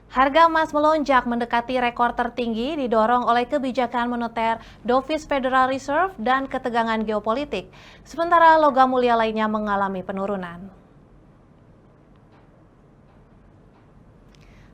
Harga emas melonjak mendekati rekor tertinggi didorong oleh kebijakan moneter dovish Federal Reserve dan ketegangan geopolitik. Sementara logam mulia lainnya mengalami penurunan.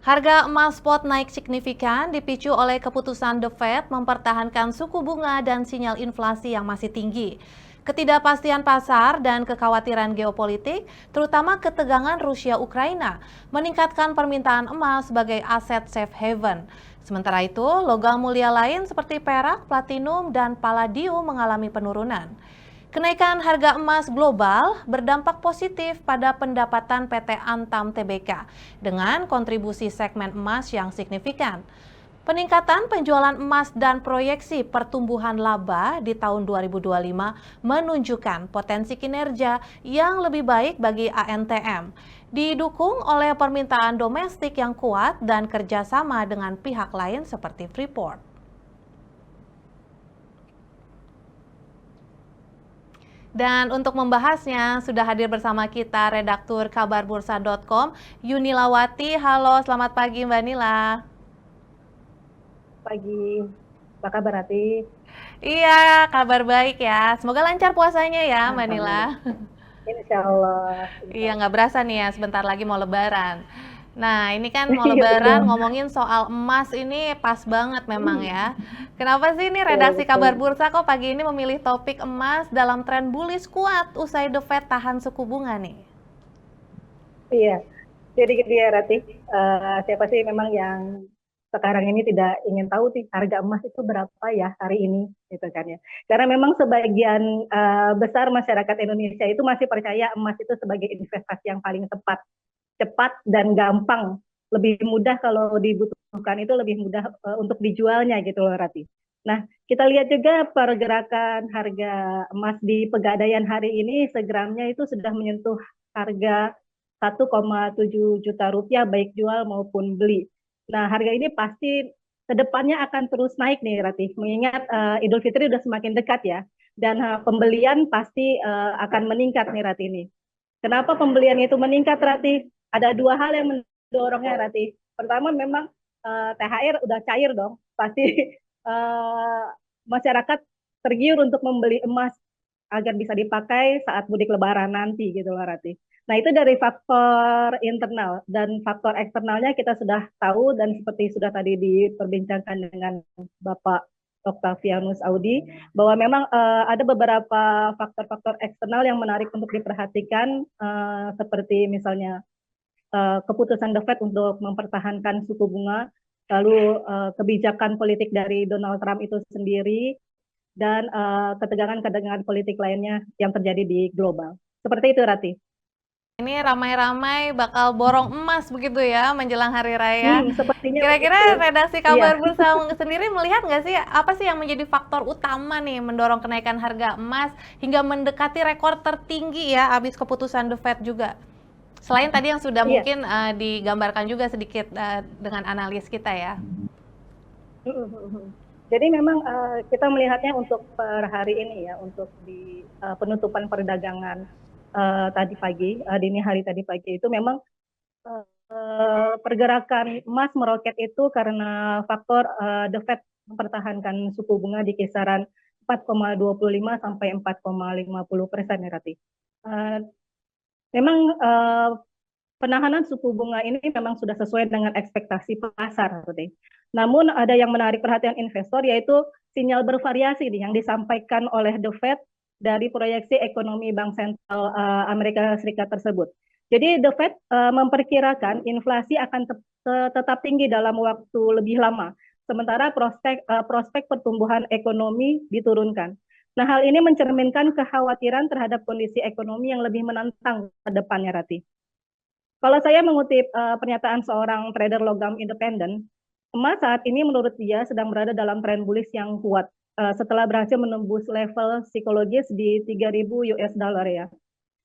Harga emas spot naik signifikan dipicu oleh keputusan The Fed mempertahankan suku bunga dan sinyal inflasi yang masih tinggi. Ketidakpastian pasar dan kekhawatiran geopolitik, terutama ketegangan Rusia-Ukraina, meningkatkan permintaan emas sebagai aset safe haven. Sementara itu, logam mulia lain seperti perak, platinum, dan palladium mengalami penurunan. Kenaikan harga emas global berdampak positif pada pendapatan PT Antam Tbk dengan kontribusi segmen emas yang signifikan. Peningkatan penjualan emas dan proyeksi pertumbuhan laba di tahun 2025 menunjukkan potensi kinerja yang lebih baik bagi ANTM, didukung oleh permintaan domestik yang kuat dan kerjasama dengan pihak lain seperti Freeport. Dan untuk membahasnya, sudah hadir bersama kita redaktur kabarbursa.com, Yunilawati. Halo, selamat pagi Mbak Nila. Pagi, apa kabar Rati? Iya, kabar baik ya. Semoga lancar puasanya ya Mbak Nila. Alhamdulillah. Insya Allah, insya Iya, Allah. nggak berasa nih ya, sebentar lagi mau lebaran. Nah, ini kan mau Iya lebaran, betul. ngomongin soal emas ini pas banget memang ya. Kenapa sih ini Betul, redaksi Kabar betul. Bursa kok pagi ini memilih topik emas dalam tren bullish kuat usai The Fed tahan suku bunga nih? Iya, jadi gitu ya Rati. Siapa sih memang yang sekarang ini tidak ingin tahu sih harga emas itu berapa ya hari ini, gitu kan ya. Karena memang sebagian besar masyarakat Indonesia itu masih percaya emas itu sebagai investasi yang paling tepat, cepat dan gampang. Lebih mudah kalau dibutuhkan itu lebih mudah untuk dijualnya gitu loh Rati. Nah, kita lihat juga pergerakan harga emas di Pegadaian hari ini segramnya itu sudah menyentuh harga 1,7 juta rupiah baik jual maupun beli. Nah, harga ini pasti kedepannya akan terus naik nih Ratih, mengingat Idul Fitri sudah semakin dekat ya, dan pembelian pasti akan meningkat nih Ratih ini. Kenapa pembelian itu meningkat Ratih? Ada dua hal yang mendorongnya Ratih. Pertama memang THR udah cair dong, pasti uh, masyarakat tergiur untuk membeli emas agar bisa dipakai saat mudik lebaran nanti gitu loh Rati. Nah itu dari faktor internal dan faktor eksternalnya kita sudah tahu dan seperti sudah tadi diperbincangkan dengan Bapak Octavianus Audi bahwa memang ada beberapa faktor-faktor eksternal yang menarik untuk diperhatikan seperti misalnya keputusan The Fed untuk mempertahankan suku bunga, lalu kebijakan politik dari Donald Trump itu sendiri, dan ketegangan-ketegangan politik lainnya yang terjadi di global. Seperti itu, Rati. Ini ramai-ramai bakal borong emas begitu ya menjelang hari raya. Sepertinya Kira-kira begitu. redaksi Iya. Kabar Bursa sendiri melihat nggak sih apa sih yang menjadi faktor utama nih mendorong kenaikan harga emas hingga mendekati rekor tertinggi ya habis keputusan The Fed juga. Selain tadi yang sudah Iya. mungkin digambarkan juga sedikit dengan analis kita ya. Jadi memang kita melihatnya untuk per hari ini ya, untuk di penutupan perdagangan tadi pagi, dini hari tadi pagi itu memang pergerakan emas meroket itu karena faktor The Fed mempertahankan suku bunga di kisaran 4,25 sampai 4,50% ya Rati. Uh, Memang penahanan suku bunga ini memang sudah sesuai dengan ekspektasi pasar. Namun ada yang menarik perhatian investor yaitu sinyal bervariasi nih, yang disampaikan oleh The Fed dari proyeksi ekonomi Bank Sentral Amerika Serikat tersebut. Jadi The Fed memperkirakan inflasi akan tetap tinggi dalam waktu lebih lama, sementara prospek pertumbuhan ekonomi diturunkan. Nah, hal ini mencerminkan kekhawatiran terhadap kondisi ekonomi yang lebih menantang ke depannya, Rati. Kalau saya mengutip pernyataan seorang trader logam independen, emas saat ini menurut dia sedang berada dalam tren bullish yang kuat setelah berhasil menembus level psikologis di 3.000 US dollar ya.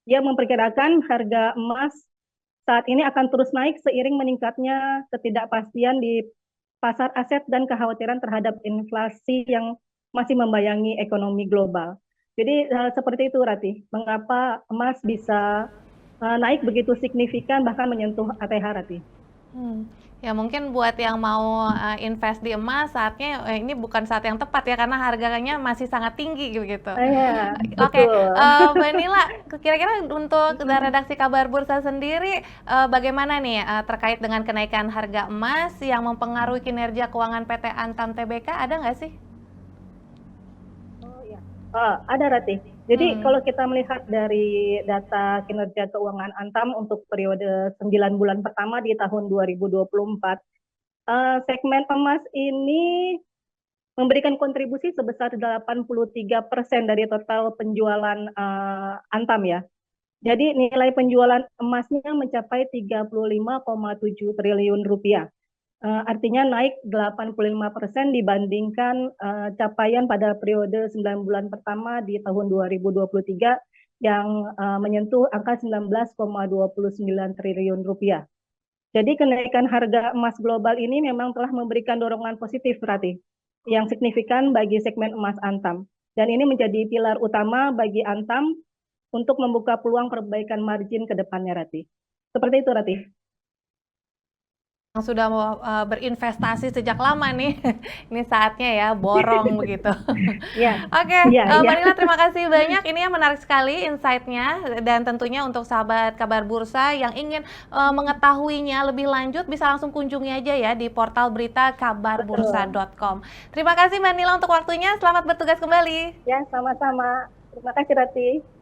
Dia memperkirakan harga emas saat ini akan terus naik seiring meningkatnya ketidakpastian di pasar aset dan kekhawatiran terhadap inflasi yang masih membayangi ekonomi global. Jadi seperti itu Rati, mengapa emas bisa naik begitu signifikan bahkan menyentuh ATH Rati. Ya mungkin buat yang mau invest di emas saatnya ini bukan saat yang tepat ya karena harganya masih sangat tinggi gitu. Ya, Oke, betul. Mbak Nila, kira-kira untuk redaksi kabar bursa sendiri bagaimana nih terkait dengan kenaikan harga emas yang mempengaruhi kinerja keuangan PT Antam Tbk ada nggak sih? Oh ya, ada Ratih. Jadi Hmm. kalau kita melihat dari data kinerja keuangan Antam untuk periode 9 bulan pertama di tahun 2024, segmen emas ini memberikan kontribusi sebesar 83% dari total penjualan Antam ya. Jadi nilai penjualan emasnya mencapai 35,7 triliun rupiah. Artinya naik 85% dibandingkan capaian pada periode 9 bulan pertama di tahun 2023 yang menyentuh angka 19,29 triliun rupiah. Jadi kenaikan harga emas global ini memang telah memberikan dorongan positif berarti yang signifikan bagi segmen emas Antam. Dan ini menjadi pilar utama bagi Antam untuk membuka peluang perbaikan margin ke depannya, Rati. Seperti itu, Rati. Yang sudah mau berinvestasi sejak lama nih, ini saatnya ya borong begitu. Iya, Oke, iya, iya. Mbak Nila terima kasih banyak. Ini yang menarik sekali insight-nya dan tentunya untuk sahabat kabar bursa yang ingin mengetahuinya lebih lanjut bisa langsung kunjungi aja ya di portal berita Betul. kabarbursa.com. Terima kasih Mbak Nila untuk waktunya. Selamat bertugas kembali. Ya, sama-sama. Terima kasih, Rati.